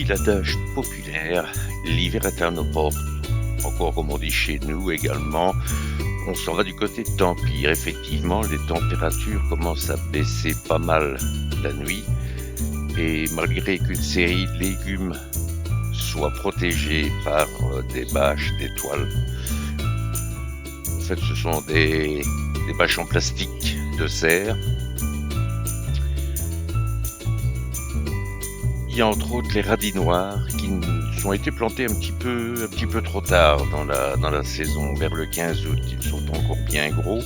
dit l'adage populaire, l'hiver est à nos portes. Encore comme on dit chez nous également, on s'en va du côté de Tempire. Effectivement, les températures commencent à baisser pas mal la nuit. Et malgré qu'une série de légumes soit protégée par des bâches d'étoiles, en fait ce sont des bâches en plastique de serre. Il y a entre autres les radis noirs qui ont été plantés un petit peu trop tard dans la saison, vers le 15 août. Ils sont encore bien gros,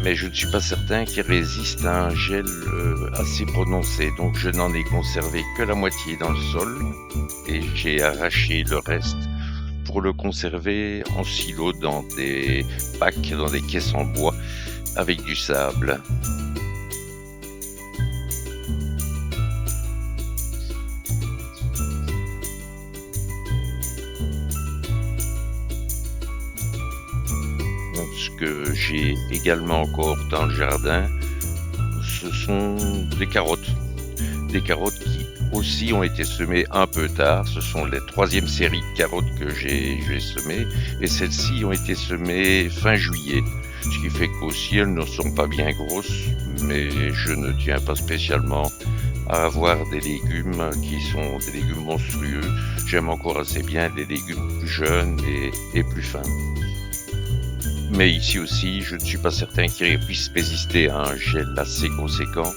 mais je ne suis pas certain qu'ils résistent à un gel assez prononcé. Donc je n'en ai conservé que la moitié dans le sol et j'ai arraché le reste pour le conserver en silo dans des packs, dans des caisses en bois avec du sable. Ce que j'ai également encore dans le jardin, ce sont des carottes. Des carottes qui aussi ont été semées un peu tard. Ce sont les troisième séries de carottes que j'ai semées. Et celles-ci ont été semées fin juillet. Ce qui fait qu'aussi elles ne sont pas bien grosses. Mais je ne tiens pas spécialement à avoir des légumes qui sont des légumes monstrueux. J'aime encore assez bien les légumes plus jeunes et plus fins. Mais ici aussi, je ne suis pas certain qu'ils puissent résister à un gel assez conséquent.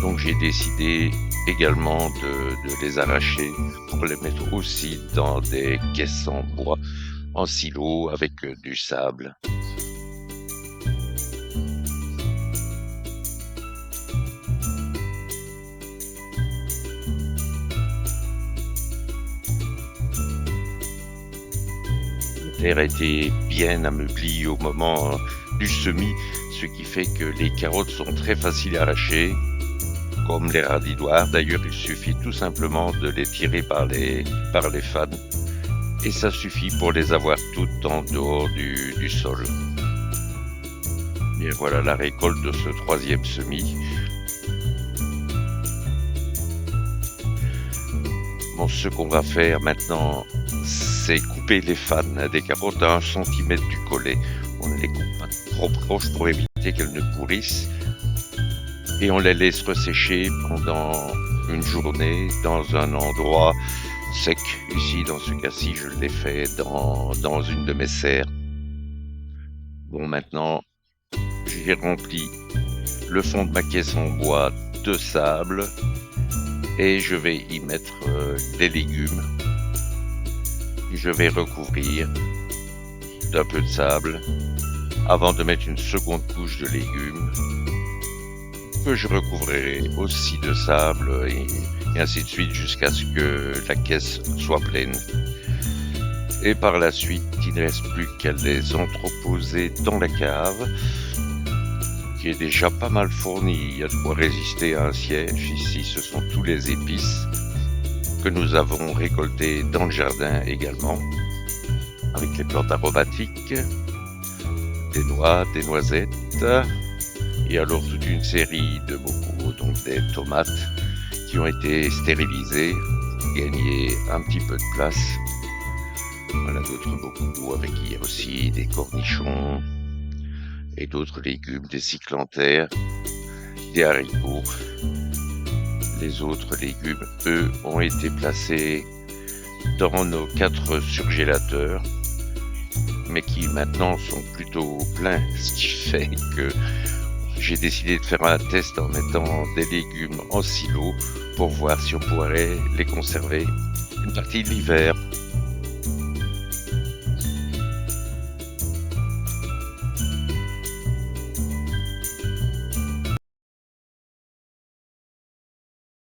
Donc j'ai décidé également de les arracher pour les mettre aussi dans des caisses en bois, en silo avec du sable. La terre a été bien ameublie au moment du semis, ce qui fait que les carottes sont très faciles à arracher, comme les radis noirs. D'ailleurs, il suffit tout simplement de les tirer par les fans et ça suffit pour les avoir toutes en dehors du sol. Et voilà la récolte de ce troisième semis. Bon, ce qu'on va faire maintenant, c'est couper les fans des carottes à 1 cm du collet. On ne les coupe pas trop proches pour éviter qu'elles ne pourrissent. Et on les laisse ressécher pendant une journée dans un endroit sec. Ici, dans ce cas-ci, je l'ai fait dans une de mes serres. Bon, maintenant, j'ai rempli le fond de ma caisse en bois de sable et je vais y mettre des légumes. Je vais recouvrir d'un peu de sable avant de mettre une seconde couche de légumes que je recouvrirai aussi de sable et ainsi de suite jusqu'à ce que la caisse soit pleine. Et par la suite, il ne reste plus qu'à les entreposer dans la cave qui est déjà pas mal fournie. Il y a de quoi résister à un siège. Ici, ce sont tous les épices que nous avons récoltées dans le jardin également, avec les plantes aromatiques, des noix, des noisettes, et alors toute une série de bocaux, donc des tomates qui ont été stérilisées pour gagner un petit peu de place. Voilà d'autres bocaux avec il y a aussi des cornichons et d'autres légumes, des cyclanthères, des haricots. Les autres légumes, eux, ont été placés dans nos 4 surgélateurs, mais qui maintenant sont plutôt pleins, ce qui fait que j'ai décidé de faire un test en mettant des légumes en silo pour voir si on pourrait les conserver une partie de l'hiver.